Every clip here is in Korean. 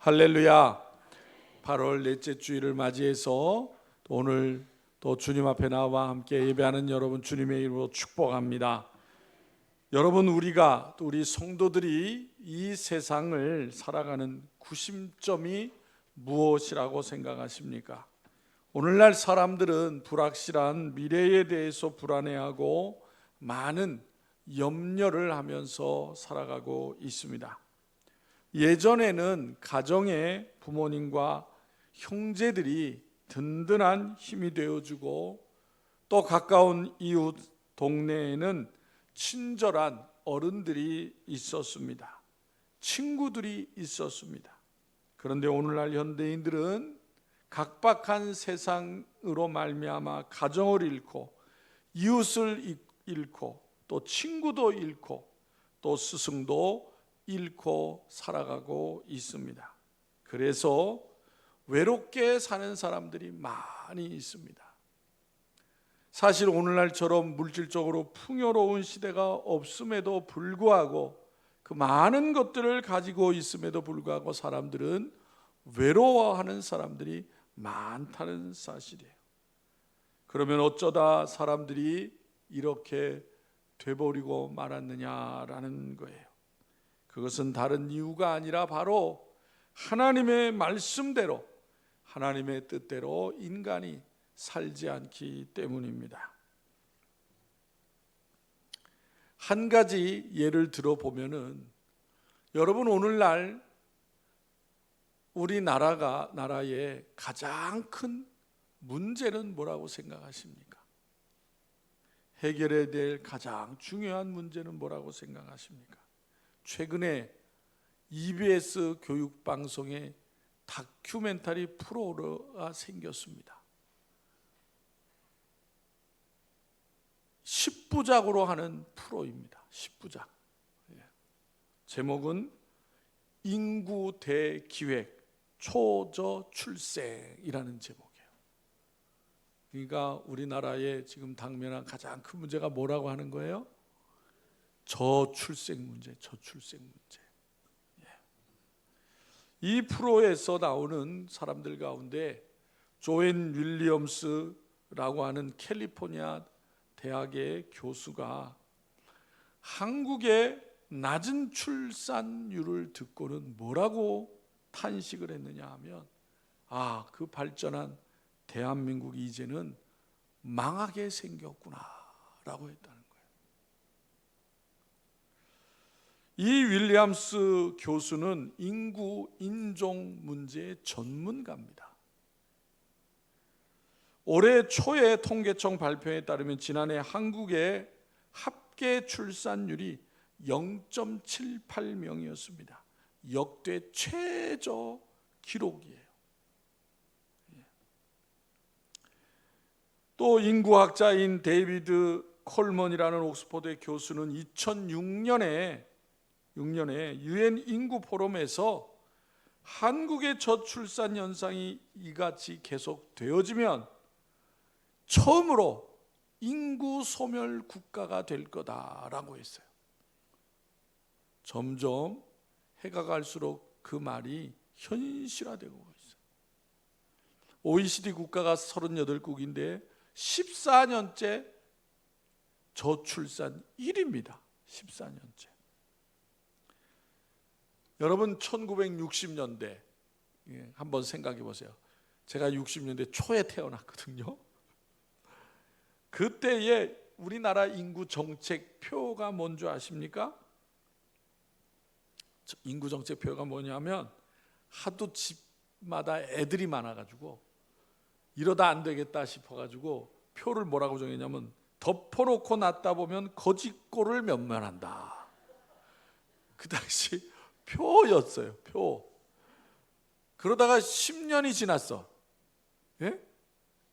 할렐루야. 8월 넷째 주일을 맞이해서 오늘 또 주님 앞에 나와 함께 예배하는 여러분 주님의 이름으로 축복합니다. 여러분, 우리가 또 우리 성도들이 이 세상을 살아가는 구심점이 무엇이라고 생각하십니까? 오늘날 사람들은 불확실한 미래에 대해서 불안해하고 많은 염려를 하면서 살아가고 있습니다. 예전에는 가정에 부모님과 형제들이 든든한 힘이 되어주고 또 가까운 이웃 동네에는 친절한 어른들이 있었습니다. 친구들이 있었습니다. 그런데 오늘날 현대인들은 각박한 세상으로 말미암아 가정을 잃고 이웃을 잃고 또 친구도 잃고 또 스승도 잃고 살아가고 있습니다. 그래서 외롭게 사는 사람들이 많이 있습니다. 사실 오늘날처럼 물질적으로 풍요로운 시대가 없음에도 불구하고 그 많은 것들을 가지고 있음에도 불구하고 사람들은 외로워하는 사람들이 많다는 사실이에요. 그러면 어쩌다 사람들이 이렇게 돼버리고 말았느냐라는 거예요. 그것은 다른 이유가 아니라 바로 하나님의 말씀대로 하나님의 뜻대로 인간이 살지 않기 때문입니다. 한 가지 예를 들어보면은 여러분, 오늘날 나라의 가장 큰 문제는 뭐라고 생각하십니까? 해결해야 될 가장 중요한 문제는 뭐라고 생각하십니까? 최근에 EBS 교육방송에 다큐멘터리 프로가 생겼습니다. 10부작으로 하는 프로입니다. 10부작. 제목은 인구 대기획 초저출생이라는 제목이에요. 그러니까 우리나라에 지금 당면한 가장 큰 문제가 뭐라고 하는 거예요? 저출생 문제. 이 프로에서 나오는 사람들 가운데 조앤 윌리엄스라고 하는 캘리포니아 대학의 교수가 한국의 낮은 출산율을 듣고는 뭐라고 탄식을 했느냐 하면, 그 발전한 대한민국이 이제는 망하게 생겼구나 라고 했다는 거예요. 이 윌리엄스 교수는 인구 인종 문제의 전문가입니다. 올해 초에 통계청 발표에 따르면 지난해 한국의 합계 출산율이 0.78명이었습니다. 역대 최저 기록이에요. 또 인구학자인 데이비드 콜먼이라는 옥스퍼드의 교수는 2006년에 유엔 인구 포럼에서 한국의 저출산 현상이 이같이 계속 되어지면 처음으로 인구 소멸 국가가 될 거다라고 했어요. 점점 해가 갈수록 그 말이 현실화되고 있어요. OECD 국가가 38국인데 14년째 저출산 1위입니다. 14년째. 여러분, 1960년대 한번 생각해 보세요. 제가 60년대 초에 태어났거든요. 그때의 우리나라 인구 정책 표가 뭔지 아십니까? 인구 정책 표가 뭐냐면, 하도 집마다 애들이 많아가지고 이러다 안 되겠다 싶어가지고 표를 뭐라고 정했냐면, 덮어놓고 놨다 보면 거짓골을 면면한다. 그 당시 표였어요. 표. 그러다가 10년이 지났어.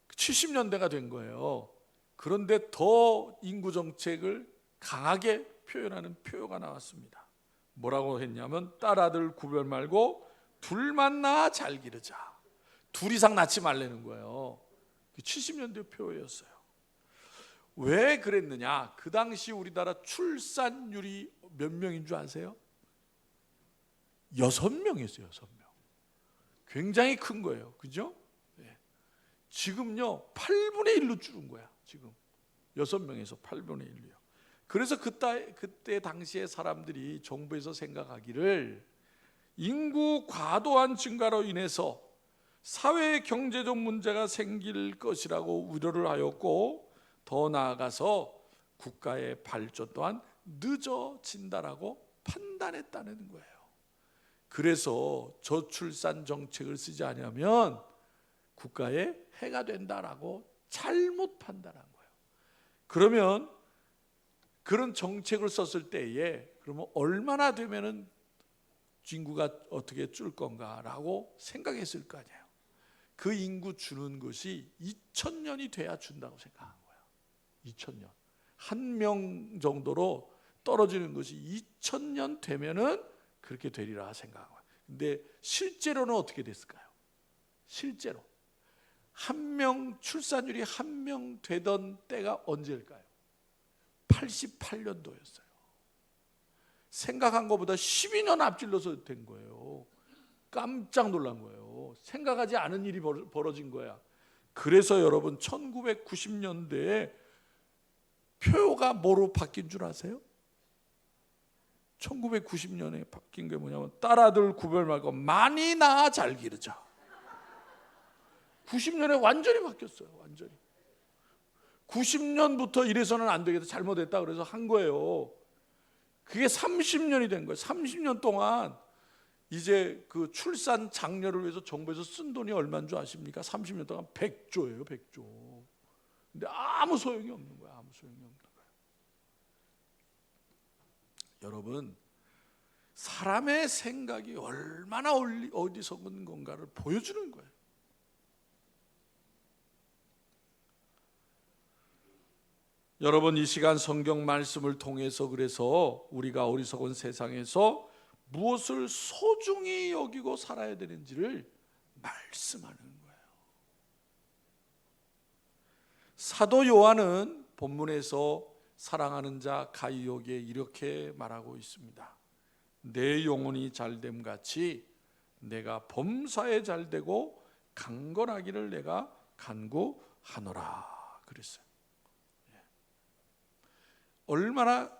70년대가 된 거예요. 그런데 더 인구 정책을 강하게 표현하는 표가 나왔습니다. 뭐라고 했냐면, 딸아들 구별 말고 둘만 낳아 잘 기르자. 둘 이상 낳지 말라는 거예요. 70년대 표였어요. 왜 그랬느냐? 그 당시 우리나라 출산율이 몇 명인 줄 아세요? 6명이었어요. 6명. 굉장히 큰 거예요. 그죠? 예. 지금요 8분의 1로 줄은 거야. 지금 6명에서 8분의 1로요. 그래서 그때 당시에 사람들이 정부에서 생각하기를 인구 과도한 증가로 인해서 사회 경제적 문제가 생길 것이라고 우려를 하였고, 더 나아가서 국가의 발전 또한 늦어진다라고 판단했다는 거예요. 그래서 저출산 정책을 쓰지 않으면 국가에 해가 된다라고 잘못 판단한 거예요. 그러면 그런 정책을 썼을 때에 그러면 얼마나 되면은 인구가 어떻게 줄 건가라고 생각했을 거 아니에요. 그 인구 주는 것이 2000년이 돼야 준다고 생각한 거예요. 2000년. 한 명 정도로 떨어지는 것이 2000년 되면은 그렇게 되리라 생각한 거예요. 근데 실제로는 어떻게 됐을까요? 실제로 한 명 출산율이 한 명 되던 때가 언제일까요? 88년도였어요. 생각한 것보다 12년 앞질러서 된 거예요. 깜짝 놀란 거예요. 생각하지 않은 일이 벌어진 거야. 그래서 여러분 1990년대에 표가 뭐로 바뀐 줄 아세요? 1990년에 바뀐 게 뭐냐면 딸아들 구별 말고 많이 낳아 잘 기르자. 90년에 완전히 바뀌었어요. 완전히. 90년부터 이래서는 안 되겠다, 잘못했다 그래서 한 거예요. 그게 30년이 된 거예요. 30년 동안 이제 그 출산 장려를 위해서 정부에서 쓴 돈이 얼마인 줄 아십니까? 30년 동안 100조예요. 100조. 근데 아무 소용이 없는 거야. 아무 소용이 없는 거야. 여러분, 사람의 생각이 얼마나 어디서건 건가를 보여주는 거예요. 여러분, 이 시간 성경 말씀을 통해서 그래서 우리가 어리석은 세상에서 무엇을 소중히 여기고 살아야 되는지를 말씀하는 거예요. 사도 요한은 본문에서 사랑하는 자 가이오에게 이렇게 말하고 있습니다. 내 영혼이 잘됨 같이 내가 범사에 잘되고 강건하기를 내가 간구하노라 그랬어요. 얼마나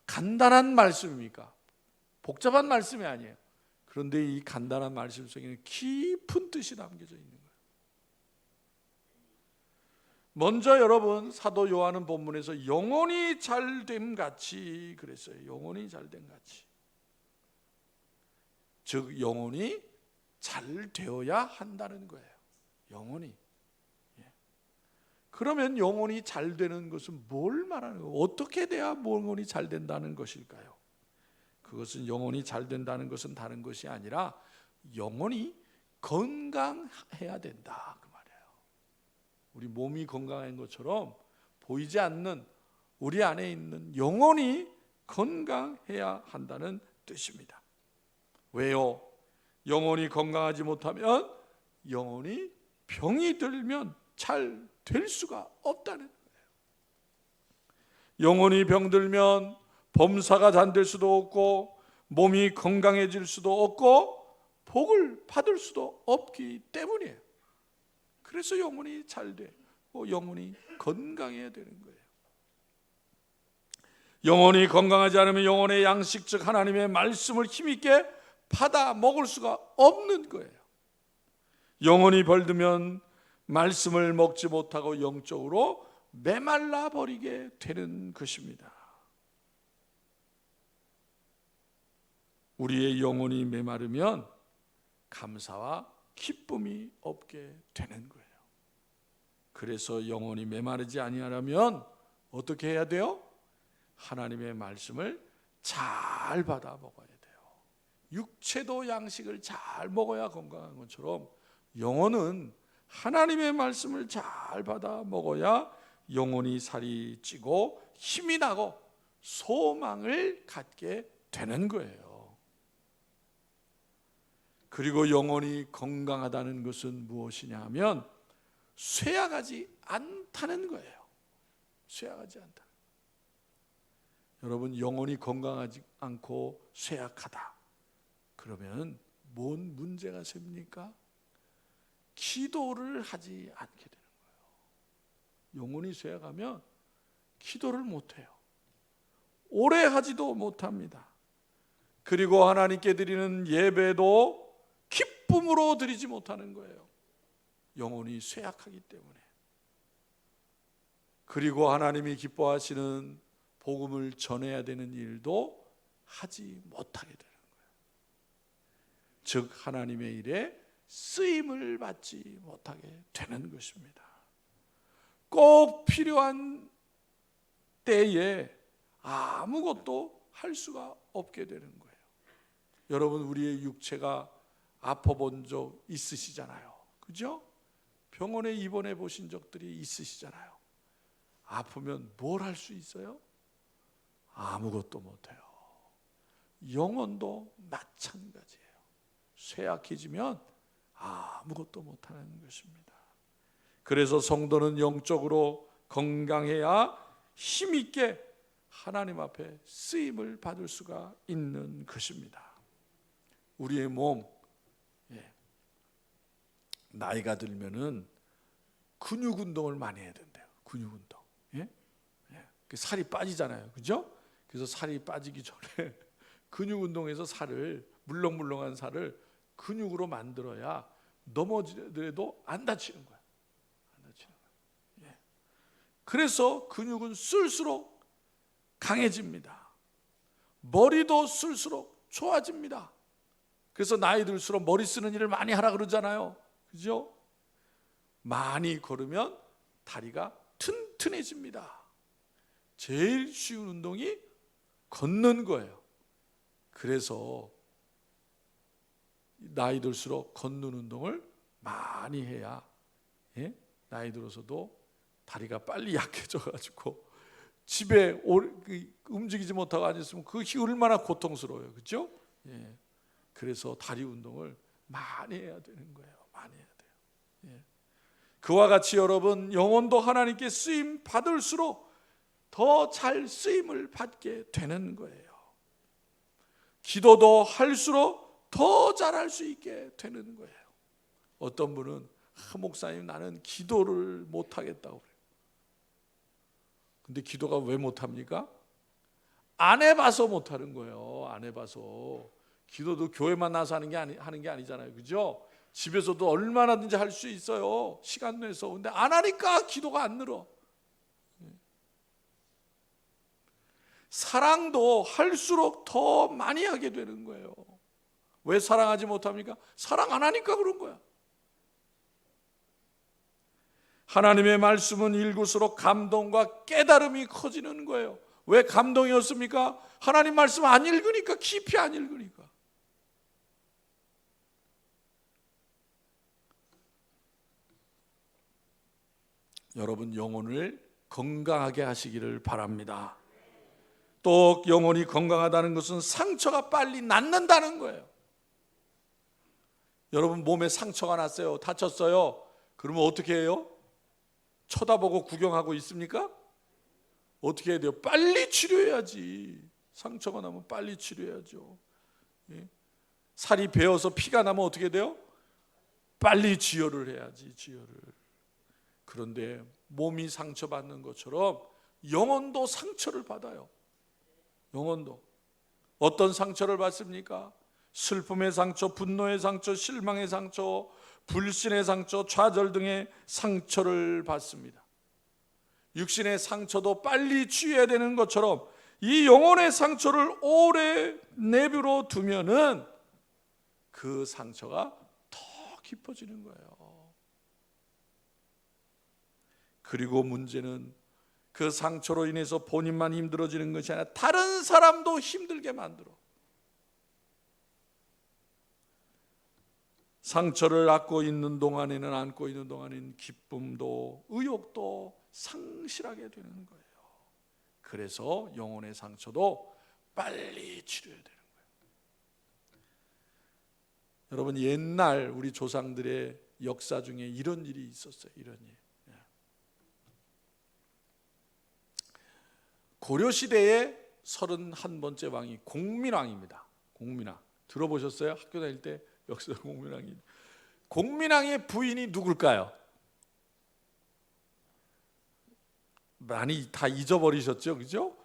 간단한 말씀입니까? 복잡한 말씀이 아니에요. 그런데 이 간단한 말씀 속에는 깊은 뜻이 담겨져 있는 거예요. 먼저 여러분, 사도 요한은 본문에서 영혼이 잘됨 같이 그랬어요. 영혼이 잘됨 같이. 즉 영혼이 잘 되어야 한다는 거예요. 영혼이. 그러면 영혼이 잘 되는 것은 뭘 말하는 거예요? 어떻게 돼야 영혼이 잘 된다는 것일까요? 그것은 영혼이 잘 된다는 것은 다른 것이 아니라 영혼이 건강해야 된다 그 말이에요. 우리 몸이 건강한 것처럼 보이지 않는 우리 안에 있는 영혼이 건강해야 한다는 뜻입니다. 왜요? 영혼이 건강하지 못하면 영혼이 병이 들면 잘 될 수가 없다는 거예요. 영혼이 병들면 범사가 잠들 수도 없고 몸이 건강해질 수도 없고 복을 받을 수도 없기 때문이에요. 그래서 영혼이 잘 돼. 영혼이 건강해야 되는 거예요. 영혼이 건강하지 않으면 영혼의 양식 즉 하나님의 말씀을 힘있게 받아 먹을 수가 없는 거예요. 영혼이 벌들면 말씀을 먹지 못하고 영적으로 메말라 버리게 되는 것입니다. 우리의 영혼이 메마르면 감사와 기쁨이 없게 되는 거예요. 그래서 영혼이 메마르지 아니하려면 어떻게 해야 돼요? 하나님의 말씀을 잘 받아 먹어야 돼요. 육체도 양식을 잘 먹어야 건강한 것처럼 영혼은 하나님의 말씀을 잘 받아 먹어야 영혼이 살이 찌고 힘이 나고 소망을 갖게 되는 거예요. 그리고 영혼이 건강하다는 것은 무엇이냐 하면 쇠약하지 않다는 거예요. 쇠약하지 않다. 여러분, 영혼이 건강하지 않고 쇠약하다. 그러면 뭔 문제가 생깁니까? 기도를 하지 않게 되는 거예요. 영혼이 쇠약하면 기도를 못해요. 오래 하지도 못합니다. 그리고 하나님께 드리는 예배도 기쁨으로 드리지 못하는 거예요. 영혼이 쇠약하기 때문에. 그리고 하나님이 기뻐하시는 복음을 전해야 되는 일도 하지 못하게 되는 거예요. 즉 하나님의 일에 쓰임을 받지 못하게 되는 것입니다. 꼭 필요한 때에 아무것도 할 수가 없게 되는 거예요. 여러분, 우리의 육체가 아파본 적 있으시잖아요. 그죠? 병원에 입원해 보신 적들이 있으시잖아요. 아프면 뭘 할 수 있어요? 아무것도 못해요. 영혼도 마찬가지예요. 쇠약해지면 아무것도 못하는 것입니다. 그래서 성도는 영적으로 건강해야 힘있게 하나님 앞에 쓰임을 받을 수가 있는 것입니다. 우리의 몸, 나이가 들면은 근육 운동을 많이 해야 된대요. 근육 운동. 살이 빠지잖아요. 그죠? 그래서 살이 빠지기 전에 근육 운동에서 살을, 물렁물렁한 살을 근육으로 만들어야 넘어지더라도 안 다치는 거야. 안 다치는 거야. 그래서 근육은 쓸수록 강해집니다. 머리도 쓸수록 좋아집니다. 그래서 나이 들수록 머리 쓰는 일을 많이 하라 그러잖아요. 그죠? 많이 걸으면 다리가 튼튼해집니다. 제일 쉬운 운동이 걷는 거예요. 그래서 나이 들수록 걷는 운동을 많이 해야 나이 들어서도 다리가 빨리 약해져가지고 집에 움직이지 못하고 앉았으면 그게 얼마나 고통스러워요. 그렇죠? 그래서 다리 운동을 많이 해야 되는 거예요. 많이 해야 돼요. 그와 같이 여러분, 영혼도 하나님께 쓰임 받을수록 더 잘 쓰임을 받게 되는 거예요. 기도도 할수록 더 잘할 수 있게 되는 거예요. 어떤 분은 목사님 나는 기도를 못하겠다고 그래요. 근데 기도가 왜 못합니까? 안 해봐서 못하는 거예요. 안 해봐서. 기도도 교회만 나서 하는 게 아니잖아요. 그죠? 집에서도 얼마나든지 할 수 있어요. 시간 내서. 근데 안 하니까 기도가 안 늘어. 사랑도 할수록 더 많이 하게 되는 거예요. 왜 사랑하지 못합니까? 사랑 안 하니까 그런 거야. 하나님의 말씀은 읽을수록 감동과 깨달음이 커지는 거예요. 왜 감동이었습니까? 하나님 말씀 안 읽으니까, 깊이 안 읽으니까. 여러분, 영혼을 건강하게 하시기를 바랍니다. 또 영혼이 건강하다는 것은 상처가 빨리 낫는다는 거예요. 여러분, 몸에 상처가 났어요. 다쳤어요. 그러면 어떻게 해요? 쳐다보고 구경하고 있습니까? 어떻게 해야 돼요? 빨리 치료해야지. 상처가 나면 빨리 치료해야죠. 살이 베어서 피가 나면 어떻게 돼요? 빨리 지혈을 해야지. 지혈을. 그런데 몸이 상처받는 것처럼 영혼도 상처를 받아요. 영혼도. 어떤 상처를 받습니까? 슬픔의 상처, 분노의 상처, 실망의 상처, 불신의 상처, 좌절 등의 상처를 받습니다. 육신의 상처도 빨리 치유해야 되는 것처럼 이 영혼의 상처를 오래 내버려 두면은 그 상처가 더 깊어지는 거예요. 그리고 문제는 그 상처로 인해서 본인만 힘들어지는 것이 아니라 다른 사람도 힘들게 만들어. 상처를 안고 있는 동안에는 기쁨도 의욕도 상실하게 되는 거예요. 그래서 영혼의 상처도 빨리 치료해야 되는 거예요. 여러분, 옛날 우리 조상들의 역사 중에 이런 일이 있었어요. 이런 일. 고려시대의 31번째 왕이 공민왕입니다. 공민왕 들어보셨어요? 학교 다닐 때 역사 공민왕이. 공민왕의 부인이 누굴까요? 많이 다 잊어버리셨죠, 그죠?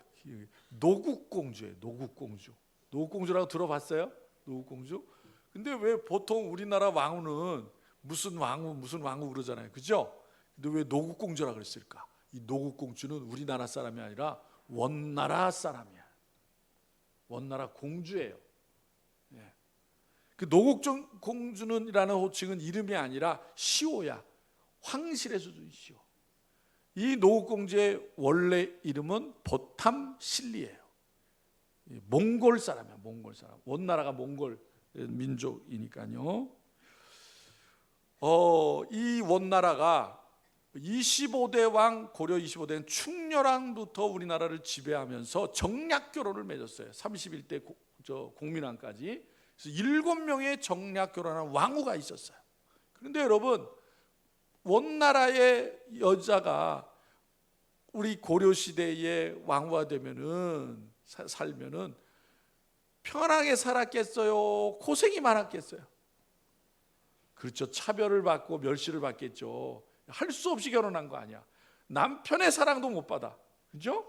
노국공주예요. 노국공주. 노국공주라고 들어봤어요? 노국공주? 근데 왜 보통 우리나라 왕후는 무슨 왕후 그러잖아요, 그죠? 근데 왜 노국공주라 그랬을까? 이 노국공주는 우리나라 사람이 아니라 원나라 사람이야. 원나라 공주예요. 예. 그 노국공주는이라는 호칭은 이름이 아니라 시호야. 황실에서 준 시호. 이 노국공주의 원래 이름은 보탐실리예요. 몽골 사람이야. 몽골 사람. 원나라가 몽골 민족이니까요. 이 원나라가 25대 왕, 고려 25대는 충렬왕부터 우리나라를 지배하면서 정략 결혼을 맺었어요. 31대 공민왕까지. 그래서 7명의 정략 결혼한 왕후가 있었어요. 그런데 여러분, 원나라의 여자가 우리 고려 시대의 왕후가 되면은 살면은 편하게 살았겠어요? 고생이 많았겠어요? 그렇죠. 차별을 받고 멸시를 받겠죠. 할 수 없이 결혼한 거 아니야. 남편의 사랑도 못 받아. 그죠?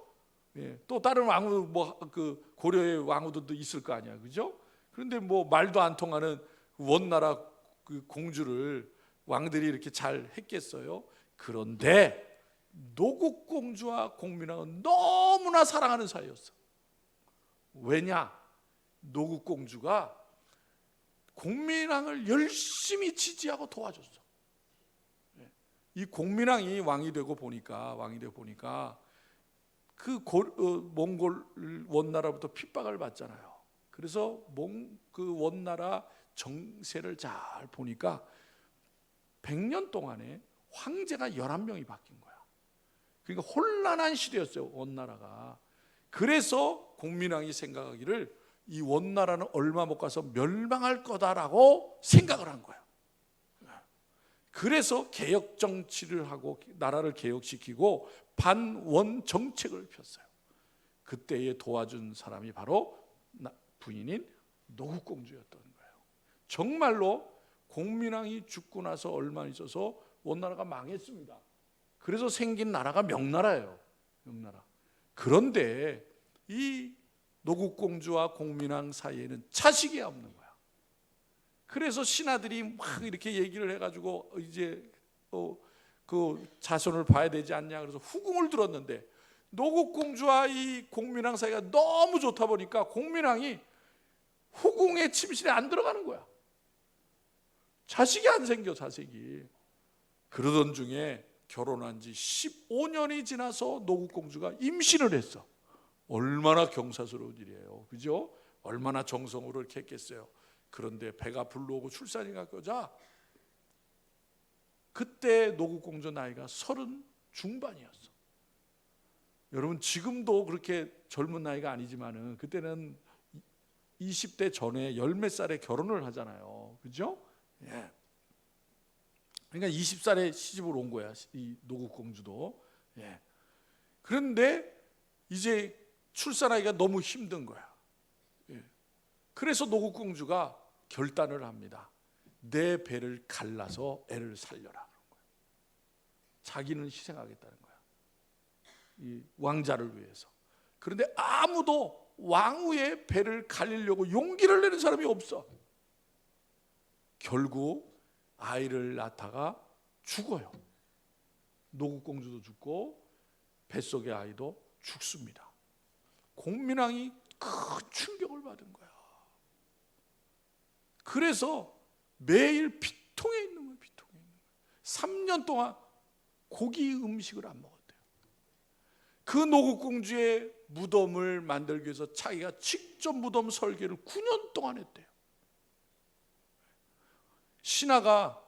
예. 또 다른 왕후 그 고려의 왕후들도 있을 거 아니야. 그죠? 그런데 말도 안 통하는 원나라 그 공주를 왕들이 이렇게 잘 했겠어요? 그런데 노국공주와 공민왕은 너무나 사랑하는 사이였어. 왜냐? 노국공주가 공민왕을 열심히 지지하고 도와줬어. 이 공민왕이 왕이 되고 보니까 그 몽골 원나라부터 핍박을 받잖아요. 그래서 그 원나라 정세를 잘 보니까 100년 동안에 황제가 11명이 바뀐 거야. 그러니까 혼란한 시대였어요, 원나라가. 그래서 공민왕이 생각하기를 이 원나라는 얼마 못 가서 멸망할 거다라고 생각을 한 거야. 그래서 개혁 정치를 하고 나라를 개혁시키고 반원 정책을 폈어요. 그때에 도와준 사람이 바로 부인인 노국공주였던 거예요. 정말로 공민왕이 죽고 나서 얼마 있어서 원나라가 망했습니다. 그래서 생긴 나라가 명나라예요. 명나라. 그런데 이 노국공주와 공민왕 사이에는 자식이 없는 거야. 그래서 신하들이 막 이렇게 얘기를 해가지고 이제 그 자손을 봐야 되지 않냐 그래서 후궁을 들었는데 노국공주와 이 공민왕 사이가 너무 좋다 보니까 공민왕이 후궁의 침실에 안 들어가는 거야. 자식이 안 생겨. 자식이. 그러던 중에 결혼한 지 15년이 지나서 노국공주가 임신을 했어. 얼마나 경사스러운 일이에요. 그죠? 얼마나 정성으로 이렇게 했겠어요. 그런데 배가 불러오고 출산이 가고자 그때 노국공주 나이가 30 중반이었어. 여러분 지금도 그렇게 젊은 나이가 아니지만은 그때는 20대 전에 열 몇 살에 결혼을 하잖아요. 그죠? 예. 그러니까 20살에 시집을 온 거야. 이 노국공주도. 예. 그런데 이제 출산하기가 너무 힘든 거야. 예. 그래서 노국공주가 결단을 합니다. 내 배를 갈라서 애를 살려라. 그런 거야. 자기는 희생하겠다는 거야. 이 왕자를 위해서. 그런데 아무도 왕후의 배를 갈리려고 용기를 내는 사람이 없어. 결국 아이를 낳다가 죽어요. 노국공주도 죽고 뱃속의 아이도 죽습니다. 공민왕이 큰 충격을 받은 거야. 그래서 매일 피통에 있는 거예요. 피통에 있는 거예요. 3년 동안 고기 음식을 안 먹었대요. 그 노국공주의 무덤을 만들기 위해서 자기가 직접 무덤 설계를 9년 동안 했대요. 신하가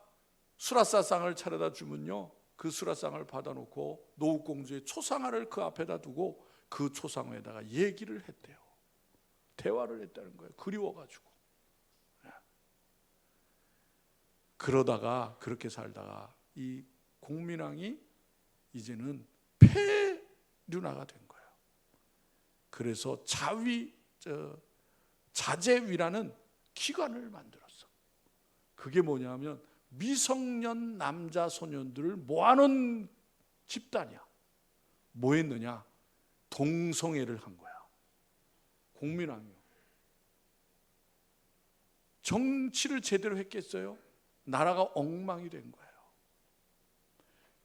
수라사상을 차려다 주면요, 그 수라상을 받아놓고 노국공주의 초상화를 그 앞에다 두고 그 초상화에다가 얘기를 했대요. 대화를 했다는 거예요. 그리워가지고. 그러다가 그렇게 살다가 이 공민왕이 이제는 폐륜화가 된 거예요. 그래서 자제위라는 기관을 만들었어. 그게 뭐냐면 미성년 남자 소년들을 모아놓은 집단이야. 뭐 했느냐? 동성애를 한 거야. 공민왕이요. 정치를 제대로 했겠어요? 나라가 엉망이 된 거예요.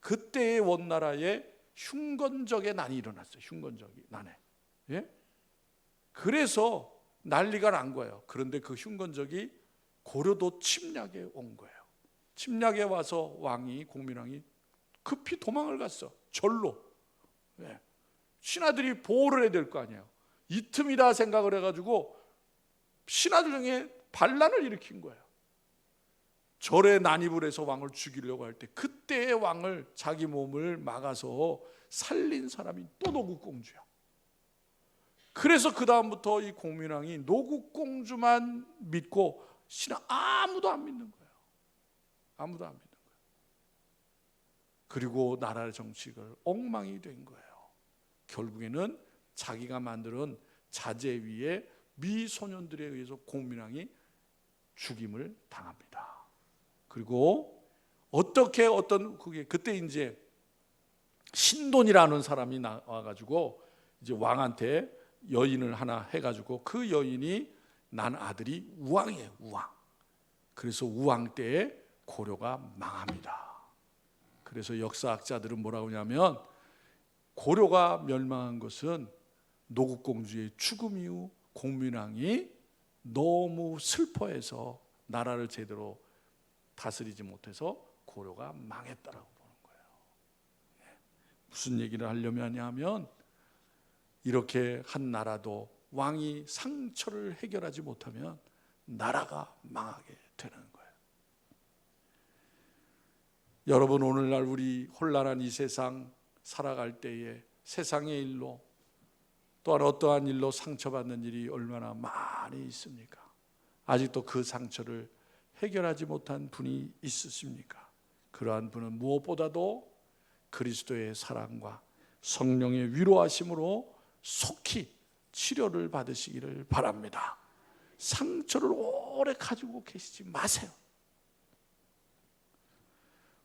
그때의 원나라에 흉건적의 난이 일어났어요. 흉건적이 난에. 예? 그래서 난리가 난 거예요. 그런데 그 흉건적이 고려도 침략에 온 거예요. 침략에 와서 왕이, 공민왕이 급히 도망을 갔어. 절로. 예. 신하들이 보호를 해야 될 거 아니에요. 이 틈이다 생각을 해가지고 신하들 중에 반란을 일으킨 거예요. 절에 난입을 해서 왕을 죽이려고 할 때 그때의 왕을, 자기 몸을 막아서 살린 사람이 또 노국공주야. 그래서 그 다음부터 이 공민왕이 노국공주만 믿고 신하 아무도 안 믿는 거예요. 아무도 안 믿는 거예요. 그리고 나라의 정치가 엉망이 된 거예요. 결국에는 자기가 만든 자재 위에 미소년들에 의해서 공민왕이 죽임을 당합니다. 그리고 그때 이제 신돈이라는 사람이 나와가지고 이제 왕한테 여인을 하나 해가지고 그 여인이 난 아들이 우왕이에요. 우왕. 그래서 우왕 때에 고려가 망합니다. 그래서 역사학자들은 뭐라고 하냐면 고려가 멸망한 것은 노국공주의 죽음 이후 공민왕이 너무 슬퍼해서 나라를 제대로 다스리지 못해서 고려가 망했다라고 보는 거예요. 무슨 얘기를 하려면 하냐면 이렇게 한 나라도 왕이 상처를 해결하지 못하면 나라가 망하게 되는 거예요. 여러분, 오늘날 우리 혼란한 이 세상 살아갈 때에 세상의 일로 또한 어떠한 일로 상처받는 일이 얼마나 많이 있습니까? 아직도 그 상처를 해결하지 못한 분이 있으십니까? 그러한 분은 무엇보다도 그리스도의 사랑과 성령의 위로하심으로 속히 치료를 받으시기를 바랍니다. 상처를 오래 가지고 계시지 마세요.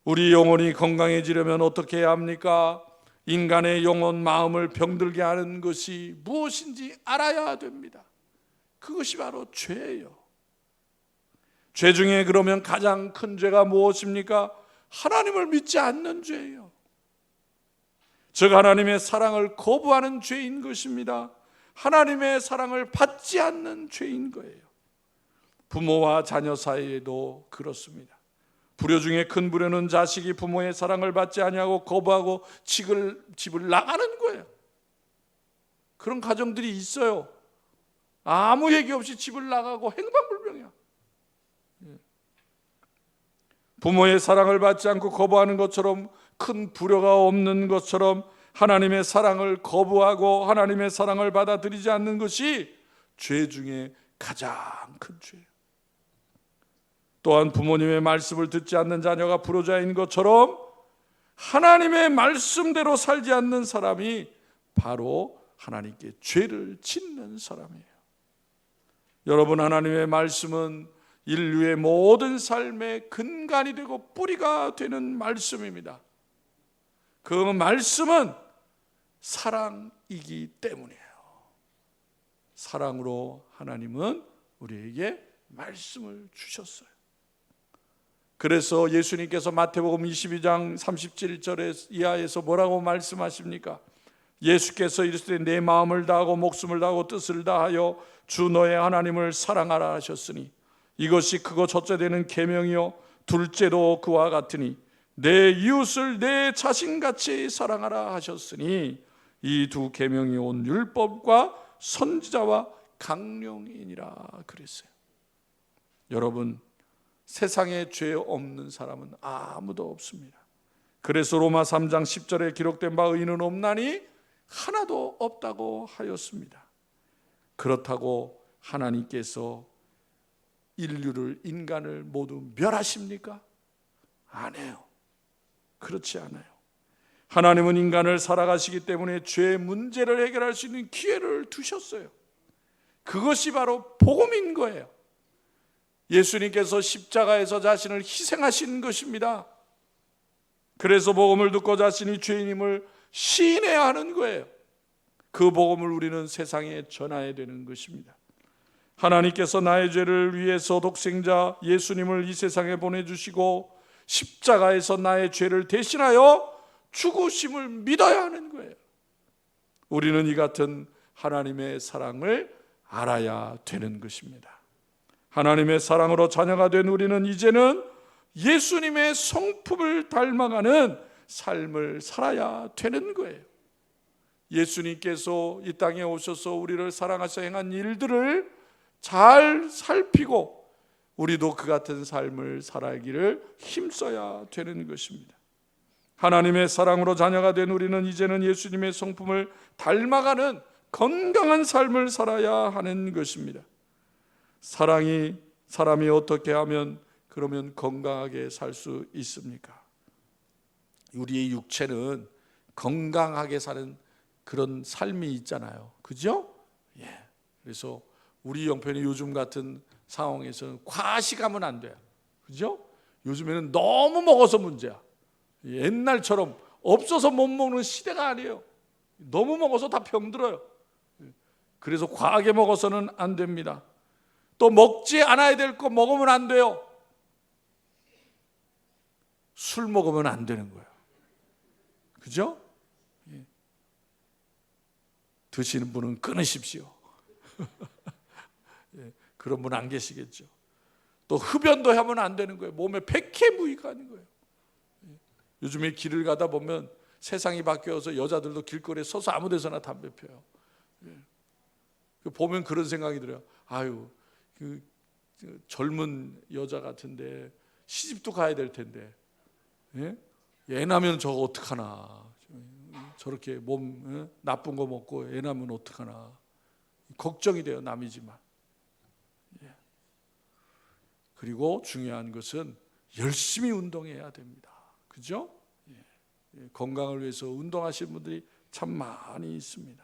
우리 영혼이 건강해지려면 어떻게 해야 합니까? 인간의 영혼, 마음을 병들게 하는 것이 무엇인지 알아야 됩니다. 그것이 바로 죄예요. 죄 중에 그러면 가장 큰 죄가 무엇입니까? 하나님을 믿지 않는 죄예요. 즉 하나님의 사랑을 거부하는 죄인 것입니다. 하나님의 사랑을 받지 않는 죄인 거예요. 부모와 자녀 사이에도 그렇습니다. 불효 중에 큰 불효는 자식이 부모의 사랑을 받지 아니하고 거부하고 집을 나가는 거예요. 그런 가정들이 있어요. 아무 얘기 없이 집을 나가고 행방불명이야. 부모의 사랑을 받지 않고 거부하는 것처럼, 큰 불효가 없는 것처럼 하나님의 사랑을 거부하고 하나님의 사랑을 받아들이지 않는 것이 죄 중에 가장 큰 죄예요. 또한 부모님의 말씀을 듣지 않는 자녀가 불효자인 것처럼 하나님의 말씀대로 살지 않는 사람이 바로 하나님께 죄를 짓는 사람이에요. 여러분, 하나님의 말씀은 인류의 모든 삶의 근간이 되고 뿌리가 되는 말씀입니다. 그 말씀은 사랑이기 때문이에요. 사랑으로 하나님은 우리에게 말씀을 주셨어요. 그래서 예수님께서 마태복음 22장 37절 이하에서 뭐라고 말씀하십니까? 예수께서 이르시되 내 마음을 다하고 목숨을 다하고 뜻을 다하여 주 너의 하나님을 사랑하라 하셨으니 이것이 크고 첫째 되는 계명이요 둘째도 그와 같으니 내 이웃을 내 자신같이 사랑하라 하셨으니 이 두 계명이 온 율법과 선지자와 강령이니라 그랬어요. 여러분, 세상에 죄 없는 사람은 아무도 없습니다. 그래서 로마 3장 10절에 기록된 바 의인은 없나니 하나도 없다고 하였습니다. 그렇다고 하나님께서 인간을 모두 멸하십니까? 안 해요. 그렇지 않아요. 하나님은 인간을 살아가시기 때문에 죄의 문제를 해결할 수 있는 기회를 두셨어요. 그것이 바로 복음인 거예요. 예수님께서 십자가에서 자신을 희생하신 것입니다. 그래서 복음을 듣고 자신이 죄인임을 시인해야 하는 거예요. 그 복음을 우리는 세상에 전해야 되는 것입니다. 하나님께서 나의 죄를 위해서 독생자 예수님을 이 세상에 보내주시고 십자가에서 나의 죄를 대신하여 죽으심을 믿어야 하는 거예요. 우리는 이 같은 하나님의 사랑을 알아야 되는 것입니다. 하나님의 사랑으로 자녀가 된 우리는 이제는 예수님의 성품을 닮아가는 삶을 살아야 되는 거예요. 예수님께서 이 땅에 오셔서 우리를 사랑하셔 행한 일들을 잘 살피고 우리도 그 같은 삶을 살아가기를 힘써야 되는 것입니다. 하나님의 사랑으로 자녀가 된 우리는 이제는 예수님의 성품을 닮아가는 건강한 삶을 살아야 하는 것입니다. 사람이 어떻게 하면 그러면 건강하게 살 수 있습니까? 우리의 육체는 건강하게 사는 그런 삶이 있잖아요. 그죠? 예. 그래서 우리 형편이 요즘 같은 상황에서는 과식하면 안 돼요. 그죠? 요즘에는 너무 먹어서 문제야. 옛날처럼 없어서 못 먹는 시대가 아니에요. 너무 먹어서 다 병들어요. 그래서 과하게 먹어서는 안 됩니다. 또 먹지 않아야 될 거 먹으면 안 돼요. 술 먹으면 안 되는 거예요. 그죠? 드시는 분은 끊으십시오. 그런 분 안 계시겠죠. 또 흡연도 하면 안 되는 거예요. 몸에 백해무익 하는 거예요. 요즘에 길을 가다 보면 세상이 바뀌어서 여자들도 길거리에 서서 아무 데서나 담배 피워요. 보면 그런 생각이 들어요. 아유, 그 젊은 여자 같은데 시집도 가야 될 텐데, 애 나면 저거 어떡하나. 저렇게 몸 나쁜 거 먹고 애 나면 어떡하나. 걱정이 돼요. 남이지만. 그리고 중요한 것은 열심히 운동해야 됩니다. 그죠? 건강을 위해서 운동하시는 분들이 참 많이 있습니다.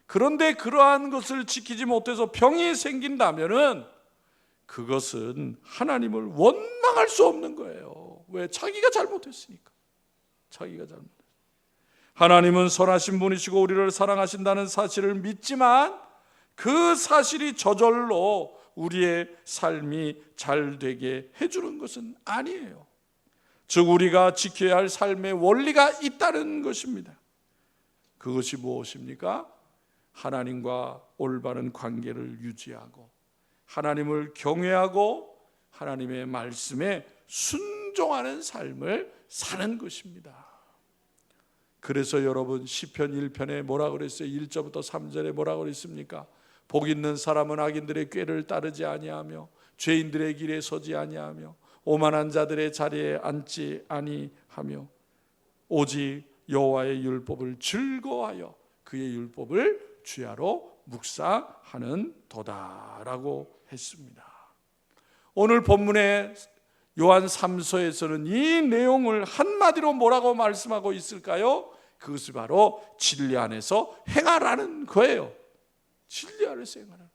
그런데 그러한 것을 지키지 못해서 병이 생긴다면은 그것은 하나님을 원망할 수 없는 거예요. 왜? 자기가 잘못했으니까. 자기가 잘못했어요. 하나님은 선하신 분이시고 우리를 사랑하신다는 사실을 믿지만 그 사실이 저절로 우리의 삶이 잘 되게 해주는 것은 아니에요. 즉 우리가 지켜야 할 삶의 원리가 있다는 것입니다. 그것이 무엇입니까? 하나님과 올바른 관계를 유지하고 하나님을 경외하고 하나님의 말씀에 순종하는 삶을 사는 것입니다. 그래서 여러분 시편 1편에 뭐라 그랬어요? 1절부터 3절에 뭐라 그랬습니까? 복 있는 사람은 악인들의 꾀를 따르지 아니하며 죄인들의 길에 서지 아니하며 오만한 자들의 자리에 앉지 아니하며 오직 여호와의 율법을 즐거워하여 그의 율법을 주야로 묵상하는 도다라고 했습니다. 오늘 본문의 요한 3서에서는 이 내용을 한마디로 뭐라고 말씀하고 있을까요? 그것이 바로 진리 안에서 행하라는 거예요. 진리 안에서 행하라는.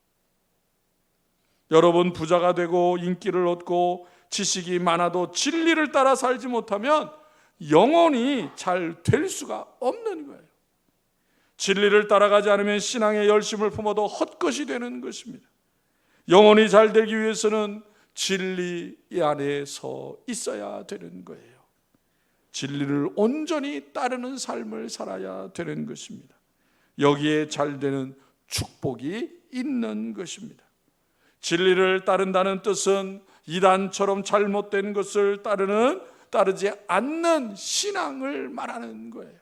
여러분 부자가 되고 인기를 얻고 지식이 많아도 진리를 따라 살지 못하면 영원히 잘 될 수가 없는 거예요. 진리를 따라가지 않으면 신앙의 열심을 품어도 헛것이 되는 것입니다. 영원히 잘 되기 위해서는 진리 안에 서 있어야 되는 거예요. 진리를 온전히 따르는 삶을 살아야 되는 것입니다. 여기에 잘 되는 축복이 있는 것입니다. 진리를 따른다는 뜻은 이단처럼 잘못된 것을 따르지 않는 신앙을 말하는 거예요.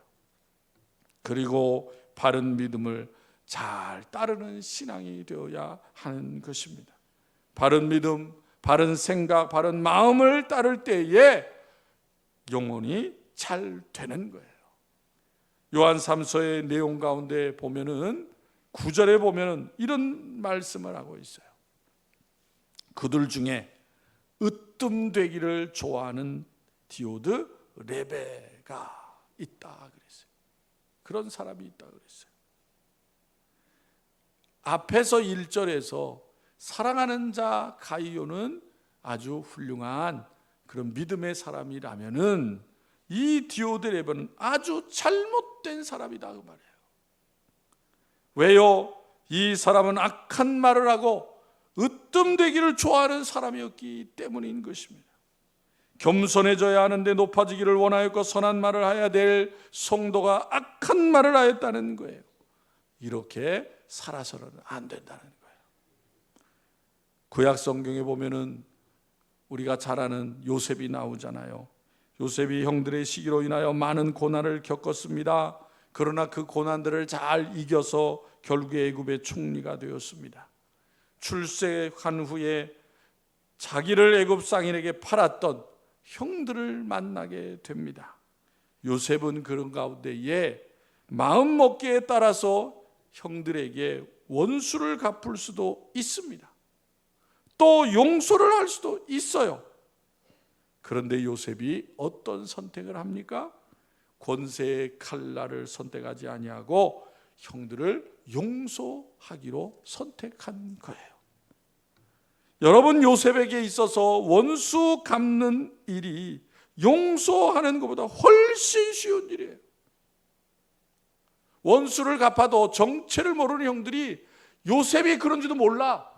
그리고 바른 믿음을 잘 따르는 신앙이 되어야 하는 것입니다. 바른 믿음, 바른 생각, 바른 마음을 따를 때에 영혼이 잘 되는 거예요. 요한 3서의 내용 가운데 보면은 9절에 보면은 이런 말씀을 하고 있어요. 그들 중에 으뜸되기를 좋아하는 디오드 레베가 있다 그랬어요. 그런 사람이 있다 그랬어요. 앞에서 1절에서 사랑하는 자 가이오는 아주 훌륭한 그런 믿음의 사람이라면은 이 디오드레베는 아주 잘못된 사람이다 그 말이에요. 왜요? 이 사람은 악한 말을 하고 으뜸되기를 좋아하는 사람이었기 때문인 것입니다. 겸손해져야 하는데 높아지기를 원하였고 선한 말을 해야 될 성도가 악한 말을 하였다는 거예요. 이렇게 살아서는 안 된다는 거예요. 구약 성경에 보면은 우리가 잘 아는 요셉이 나오잖아요. 요셉이 형들의 시기로 인하여 많은 고난을 겪었습니다. 그러나 그 고난들을 잘 이겨서 결국에 애굽의 총리가 되었습니다. 출세한 후에 자기를 애굽 상인에게 팔았던 형들을 만나게 됩니다. 요셉은 그런 가운데에 마음 먹기에 따라서 형들에게 원수를 갚을 수도 있습니다. 또 용서를 할 수도 있어요. 그런데 요셉이 어떤 선택을 합니까? 권세의 칼날을 선택하지 아니하고 형들을 용서하기로 선택한 거예요. 여러분, 요셉에게 있어서 원수 갚는 일이 용서하는 것보다 훨씬 쉬운 일이에요. 원수를 갚아도 정체를 모르는 형들이 요셉이 그런지도 몰라.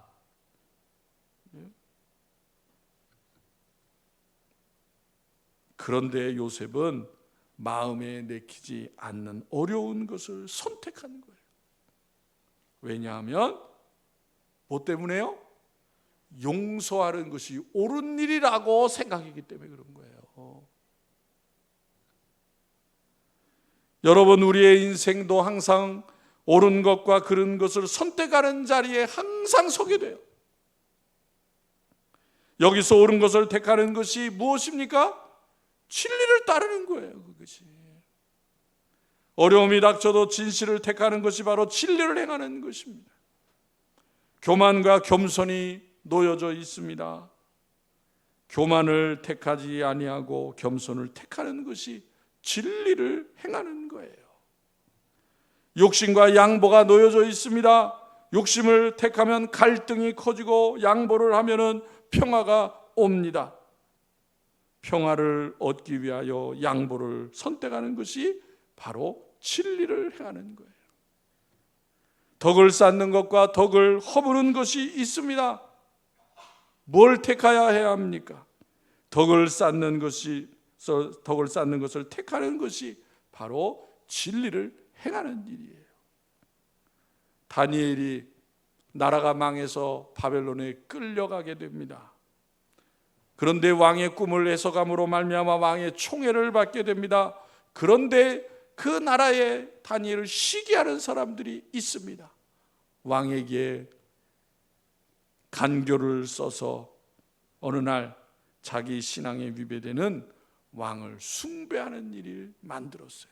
그런데 요셉은 마음에 내키지 않는 어려운 것을 선택하는 거예요. 왜냐하면 뭐 때문에요? 용서하는 것이 옳은 일이라고 생각했기 때문에 그런 거예요. 여러분, 우리의 인생도 항상 옳은 것과 그른 것을 선택하는 자리에 항상 서게 돼요. 여기서 옳은 것을 택하는 것이 무엇입니까? 진리를 따르는 거예요. 그것이 어려움이 닥쳐도 진실을 택하는 것이 바로 진리를 행하는 것입니다. 교만과 겸손이 놓여져 있습니다. 교만을 택하지 아니하고 겸손을 택하는 것이 진리를 행하는 거예요. 욕심과 양보가 놓여져 있습니다. 욕심을 택하면 갈등이 커지고 양보를 하면은 평화가 옵니다. 평화를 얻기 위하여 양보를 선택하는 것이 바로 진리를 행하는 거예요. 덕을 쌓는 것과 덕을 허무는 것이 있습니다. 뭘 택하여야 해야 합니까? 덕을 쌓는 것을 택하는 것이 바로 진리를 행하는 일이에요. 다니엘이 나라가 망해서 바벨론에 끌려가게 됩니다. 그런데 왕의 꿈을 해석함으로 말미암아 왕의 총애를 받게 됩니다. 그런데 그 나라에 다니엘을 시기하는 사람들이 있습니다. 왕에게 간교를 써서 어느 날 자기 신앙에 위배되는 왕을 숭배하는 일을 만들었어요.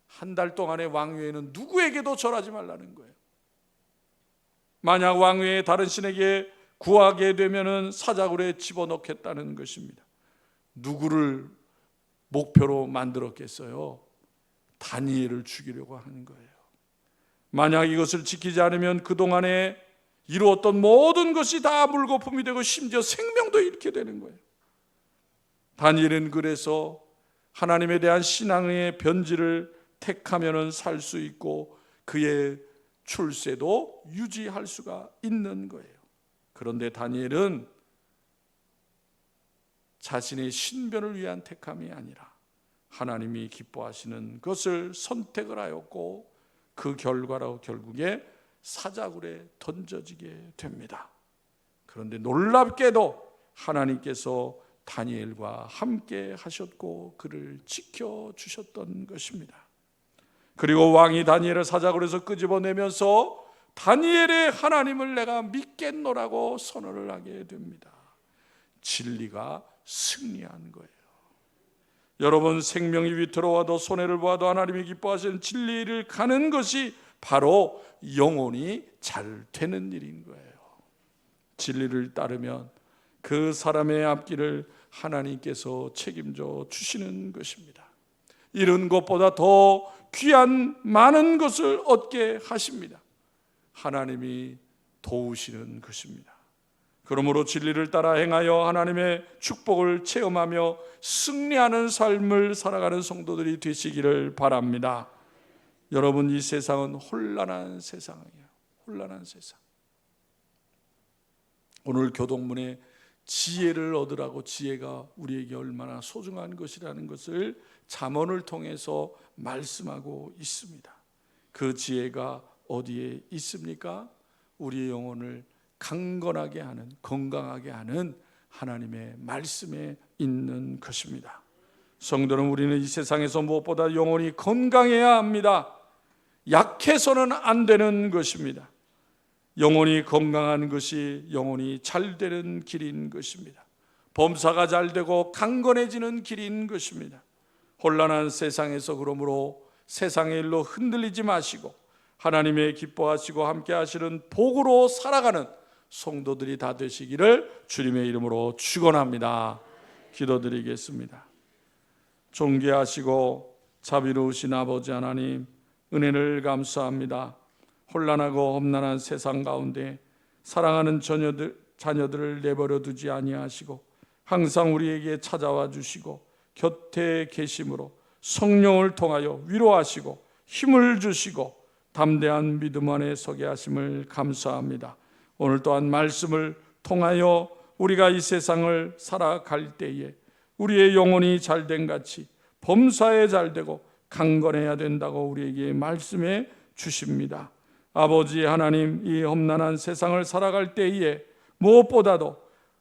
한 달 동안의 왕위에는 누구에게도 절하지 말라는 거예요. 만약 왕위에 다른 신에게 구하게 되면은 사자굴에 집어넣겠다는 것입니다. 누구를 목표로 만들었겠어요? 다니엘을 죽이려고 하는 거예요. 만약 이것을 지키지 않으면 그동안에 이루었던 모든 것이 다 물거품이 되고 심지어 생명도 잃게 되는 거예요. 다니엘은 그래서 하나님에 대한 신앙의 변질을 택하면 살 수 있고 그의 출세도 유지할 수가 있는 거예요. 그런데 다니엘은 자신의 신변을 위한 택함이 아니라 하나님이 기뻐하시는 것을 선택을 하였고 그 결과로 결국에 사자굴에 던져지게 됩니다. 그런데 놀랍게도 하나님께서 다니엘과 함께 하셨고 그를 지켜주셨던 것입니다. 그리고 왕이 다니엘을 사자굴에서 끄집어내면서 다니엘의 하나님을 내가 믿겠노라고 선언을 하게 됩니다. 진리가 승리한 거예요. 여러분, 생명이 위태로워도 손해를 보아도 하나님이 기뻐하시는 진리를 가는 것이 바로 영혼이 잘 되는 일인 거예요. 진리를 따르면 그 사람의 앞길을 하나님께서 책임져 주시는 것입니다. 이런 것보다 더 귀한 많은 것을 얻게 하십니다. 하나님이 도우시는 것입니다. 그러므로 진리를 따라 행하여 하나님의 축복을 체험하며 승리하는 삶을 살아가는 성도들이 되시기를 바랍니다. 여러분, 이 세상은 혼란한 세상이에요. 혼란한 세상. 오늘 교동문에 지혜를 얻으라고, 지혜가 우리에게 얼마나 소중한 것이라는 것을 잠언을 통해서 말씀하고 있습니다. 그 지혜가 어디에 있습니까? 우리의 영혼을 강건하게 하는, 건강하게 하는 하나님의 말씀에 있는 것입니다. 성도는, 우리는 이 세상에서 무엇보다 영혼이 건강해야 합니다. 약해서는 안 되는 것입니다. 영혼이 건강한 것이 영혼이 잘 되는 길인 것입니다. 범사가 잘 되고 강건해지는 길인 것입니다. 혼란한 세상에서 그러므로 세상의 일로 흔들리지 마시고 하나님의 기뻐하시고 함께 하시는 복으로 살아가는 성도들이 다 되시기를 주님의 이름으로 축원합니다. 기도드리겠습니다. 존귀하시고 자비로우신 아버지 하나님, 은혜를 감사합니다. 혼란하고 험난한 세상 가운데 사랑하는 자녀들을 내버려 두지 아니하시고 항상 우리에게 찾아와 주시고 곁에 계심으로 성령을 통하여 위로하시고 힘을 주시고 담대한 믿음 안에 서게 하심을 감사합니다. 오늘 또한 말씀을 통하여 우리가 이 세상을 살아갈 때에 우리의 영혼이 잘된 같이 범사에 잘되고 강건해야 된다고 우리에게 말씀해 주십니다. 아버지 하나님, 이 험난한 세상을 살아갈 때에 무엇보다도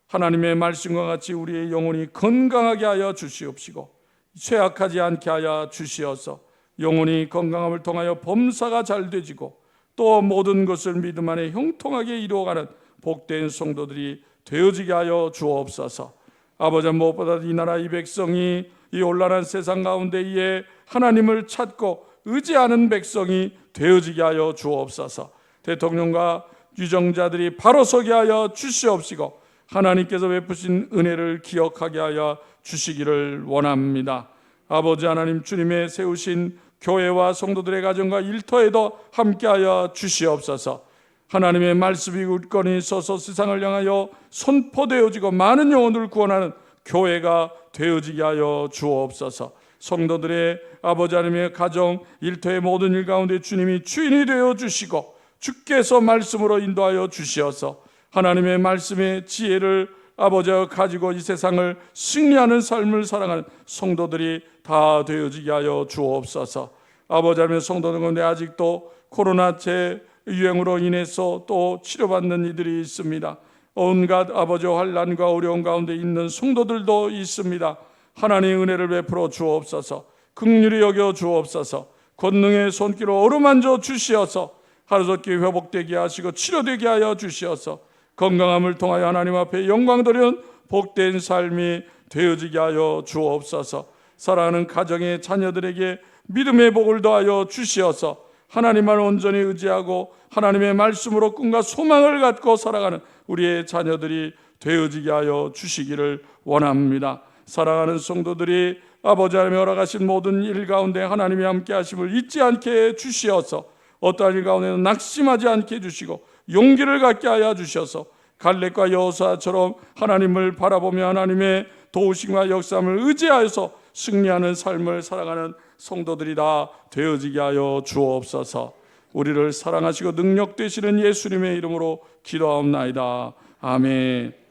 하나님의 말씀과 같이 우리의 영혼이 건강하게 하여 주시옵시고 쇠약하지 않게 하여 주시어서 영혼이 건강함을 통하여 범사가 잘 되지고 또 모든 것을 믿음 안에 형통하게 이루어가는 복된 성도들이 되어지게 하여 주옵소서. 아버지, 무엇보다 이 나라 이 백성이 이 혼란한 세상 가운데에 하나님을 찾고 의지하는 백성이 되어지게 하여 주옵소서. 대통령과 유정자들이 바로 서게 하여 주시옵시고 하나님께서 베푸신 은혜를 기억하게 하여 주시기를 원합니다. 아버지 하나님, 주님의 세우신 교회와 성도들의 가정과 일터에도 함께하여 주시옵소서. 하나님의 말씀이 굳건히 서서 세상을 향하여 선포되어지고 많은 영혼을 구원하는 교회가 되어지게 하여 주옵소서. 성도들의 아버지 하나님의 가정, 일터의 모든 일 가운데 주님이 주인이 되어 주시고 주께서 말씀으로 인도하여 주시어서 하나님의 말씀의 지혜를 아버지가 가지고 이 세상을 승리하는 삶을 살아가는 성도들이 다 되어지게 하여 주옵소서. 아버지 하나님, 성도들 가운데 아직도 코로나 재유행으로 인해서 또 치료받는 이들이 있습니다. 온갖 아버지 환난과 어려움 가운데 있는 성도들도 있습니다. 하나님의 은혜를 베풀어 주옵소서. 긍휼히 여겨 주옵소서. 권능의 손길로 어루만져 주시어서 하루속히 회복되게 하시고 치료되게 하여 주시어서 건강함을 통하여 하나님 앞에 영광 돌리는 복된 삶이 되어지게 하여 주옵소서. 사랑하는 가정의 자녀들에게 믿음의 복을 더하여 주시어서 하나님만 온전히 의지하고 하나님의 말씀으로 꿈과 소망을 갖고 살아가는 우리의 자녀들이 되어지게 하여 주시기를 원합니다. 사랑하는 성도들이 아버지 하나님의 허락하신 모든 일 가운데 하나님이 함께 하심을 잊지 않게 주시어서 어떠한 일 가운데는 낙심하지 않게 해주시고 용기를 갖게 하여 주셔서 갈렙과 여호수아처럼 하나님을 바라보며 하나님의 도우심과 역사함을 의지하여서 승리하는 삶을 살아가는 성도들이 다 되어지게 하여 주옵소서. 우리를 사랑하시고 능력 되시는 예수님의 이름으로 기도하옵나이다. 아멘.